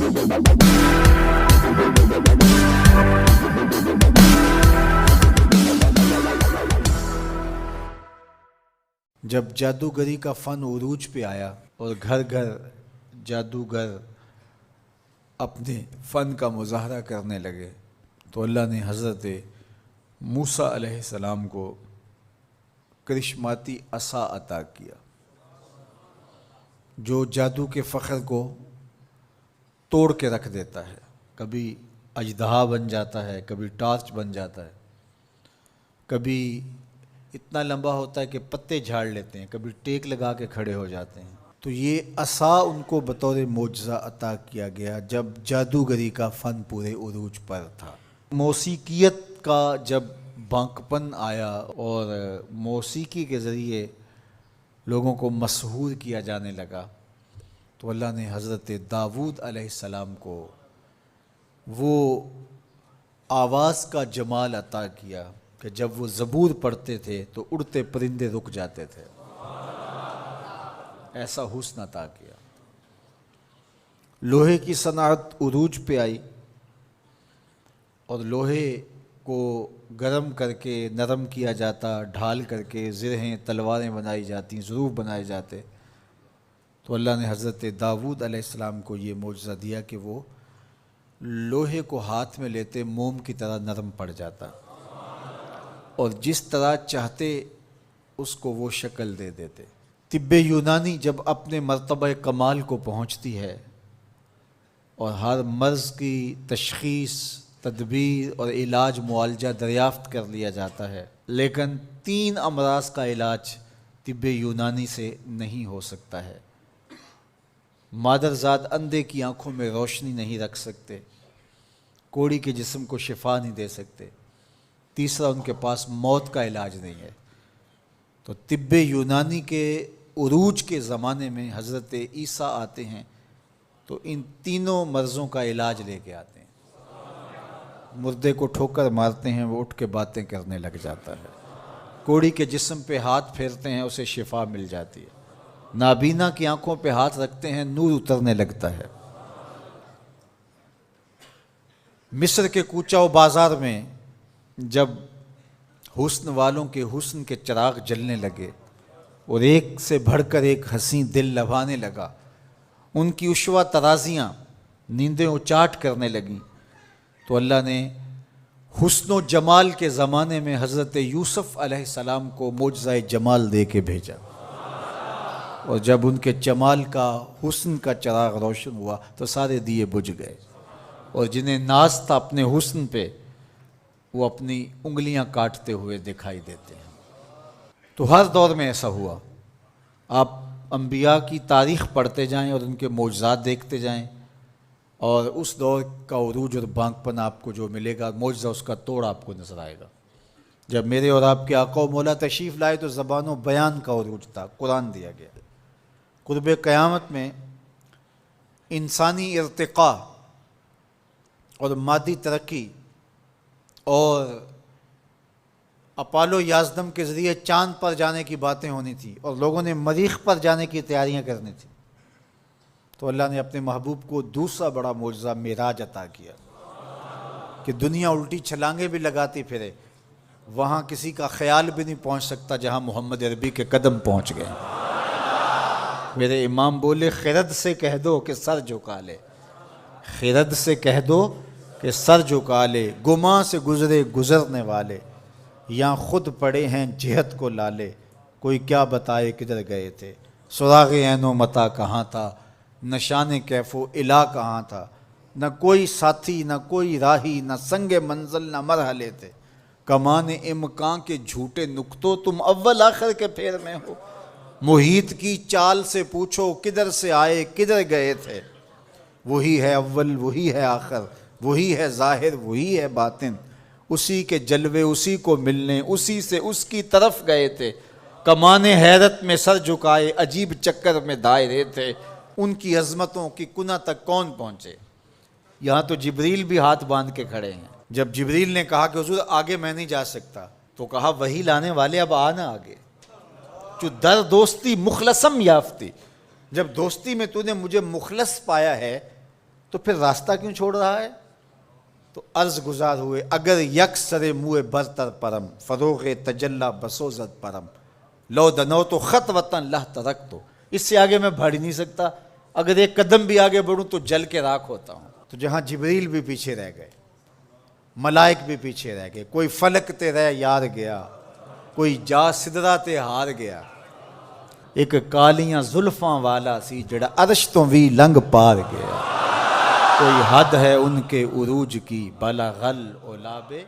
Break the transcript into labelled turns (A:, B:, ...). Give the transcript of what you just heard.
A: جب جادوگری کا فن عروج پہ آیا اور گھر گھر جادوگر اپنے فن کا مظاہرہ کرنے لگے تو اللہ نے حضرت موسیٰ علیہ السلام کو کرشماتی عصا عطا کیا جو جادو کے فخر کو توڑ کے رکھ دیتا ہے. کبھی اژدہا بن جاتا ہے، کبھی ٹارچ بن جاتا ہے، کبھی اتنا لمبا ہوتا ہے کہ پتے جھاڑ لیتے ہیں، کبھی ٹیک لگا کے کھڑے ہو جاتے ہیں. تو یہ عصا ان کو بطور معجزہ عطا کیا گیا جب جادوگری کا فن پورے عروج پر تھا. موسیقیت کا جب بانکپن آیا اور موسیقی کے ذریعے لوگوں کو مسحور کیا جانے لگا تو اللہ نے حضرت داؤد علیہ السلام کو وہ آواز کا جمال عطا کیا کہ جب وہ زبور پڑھتے تھے تو اڑتے پرندے رک جاتے تھے. ایسا حسن عطا کیا. لوہے کی صنعت عروج پہ آئی اور لوہے کو گرم کر کے نرم کیا جاتا، ڈھال کر کے زرہیں تلواریں بنائی جاتی، ظروف بنائے جاتے. تو اللہ نے حضرت داؤد علیہ السلام کو یہ معجزہ دیا کہ وہ لوہے کو ہاتھ میں لیتے موم کی طرح نرم پڑ جاتا اور جس طرح چاہتے اس کو وہ شکل دے دیتے. طب یونانی جب اپنے مرتبہ کمال کو پہنچتی ہے اور ہر مرض کی تشخیص، تدبیر اور علاج معالجہ دریافت کر لیا جاتا ہے، لیکن 3 امراض کا علاج طب یونانی سے نہیں ہو سکتا ہے. مادرزاد اندھے کی آنکھوں میں روشنی نہیں رکھ سکتے، کوڑی کے جسم کو شفا نہیں دے سکتے، تیسرا ان کے پاس موت کا علاج نہیں ہے. تو طب یونانی کے عروج کے زمانے میں حضرت عیسیٰ آتے ہیں تو ان تینوں مرضوں کا علاج لے کے آتے ہیں. مردے کو ٹھوکر مارتے ہیں، وہ اٹھ کے باتیں کرنے لگ جاتا ہے. کوڑی کے جسم پہ ہاتھ پھیرتے ہیں، اسے شفا مل جاتی ہے. نابینا کی آنکھوں پہ ہاتھ رکھتے ہیں، نور اترنے لگتا ہے. مصر کے کوچہ و بازار میں جب حسن والوں کے حسن کے چراغ جلنے لگے اور ایک سے بڑھ کر ایک حسین دل لبھانے لگا، ان کی عشوہ ترازیاں نیندیں اچاٹ کرنے لگیں، تو اللہ نے حسن و جمال کے زمانے میں حضرت یوسف علیہ السلام کو معجزہ جمال دے کے بھیجا. اور جب ان کے جمال کا، حسن کا چراغ روشن ہوا تو سارے دیے بجھ گئے، اور جنہیں ناز تھا اپنے حسن پہ وہ اپنی انگلیاں کاٹتے ہوئے دکھائی دیتے ہیں. تو ہر دور میں ایسا ہوا. آپ انبیاء کی تاریخ پڑھتے جائیں اور ان کے معجزات دیکھتے جائیں، اور اس دور کا عروج اور بانکپن آپ کو جو ملے گا، معجزہ اس کا توڑ آپ کو نظر آئے گا. جب میرے اور آپ کے آقا و مولا تشریف لائے تو زبان و بیان کا عروج تھا، قرآن دیا گیا. قرب قیامت میں انسانی ارتقاء اور مادی ترقی اور اپالو یازدم کے ذریعے چاند پر جانے کی باتیں ہونی تھی اور لوگوں نے مریخ پر جانے کی تیاریاں کرنی تھی. تو اللہ نے اپنے محبوب کو دوسرا بڑا معجزہ معراج عطا کیا کہ دنیا الٹی چھلانگیں بھی لگاتی پھرے، وہاں کسی کا خیال بھی نہیں پہنچ سکتا جہاں محمد عربی کے قدم پہنچ گئے. میرے امام بولے خرد سے کہہ دو کہ سر جھکا لے، خرد سے کہہ دو کہ سر جھکا لے، گماں سے گزرے گزرنے والے، یہاں خود پڑے ہیں جہت کو لالے، کوئی کیا بتائے کدھر گئے تھے، سراغ عین و متا کہاں تھا، نشان کیف و الا کہاں تھا، نہ کوئی ساتھی نہ کوئی راہی، نہ سنگ منزل نہ مرحلے تھے، کمان امکان کے جھوٹے نکتوں تم اول آخر کے پھیر میں ہو، محیط کی چال سے پوچھو کدھر سے آئے کدھر گئے تھے، وہی ہے اول وہی ہے آخر، وہی ہے ظاہر وہی ہے باطن، اسی کے جلوے اسی کو ملنے اسی سے اس کی طرف گئے تھے، کمان حیرت میں سر جھکائے عجیب چکر میں دائرے تھے، ان کی عظمتوں کی کنہ تک کون پہنچے. یہاں تو جبریل بھی ہاتھ باندھ کے کھڑے ہیں. جب جبریل نے کہا کہ حضور آگے میں نہیں جا سکتا تو کہا وہی لانے والے اب آنا آگے، جو در دوستی مخلصم یافتی، جب دوستی میں تو نے مجھے مخلص پایا ہے تو پھر راستہ کیوں چھوڑ رہا ہے؟ تو عرض گزار ہوئے اگر یک سر موئے برتر پرم فروغ تجلا بسوزد پرم لو دنو تو خط وطن لہ ترک تو، اس سے آگے میں بڑھ نہیں سکتا، اگر ایک قدم بھی آگے بڑھوں تو جل کے راکھ ہوتا ہوں۔ تو جہاں جبریل بھی پیچھے رہ گئے، ملائک بھی پیچھے رہ گئے، کوئی فلک تے رہ یار گیا، کوئی جا سدرا تے ہار گیا، ایک کالیاں زلفاں والا سی جڑا عرش تو بھی لنگ پار گیا، کوئی حد ہے ان کے عروج کی بلغ العلا بے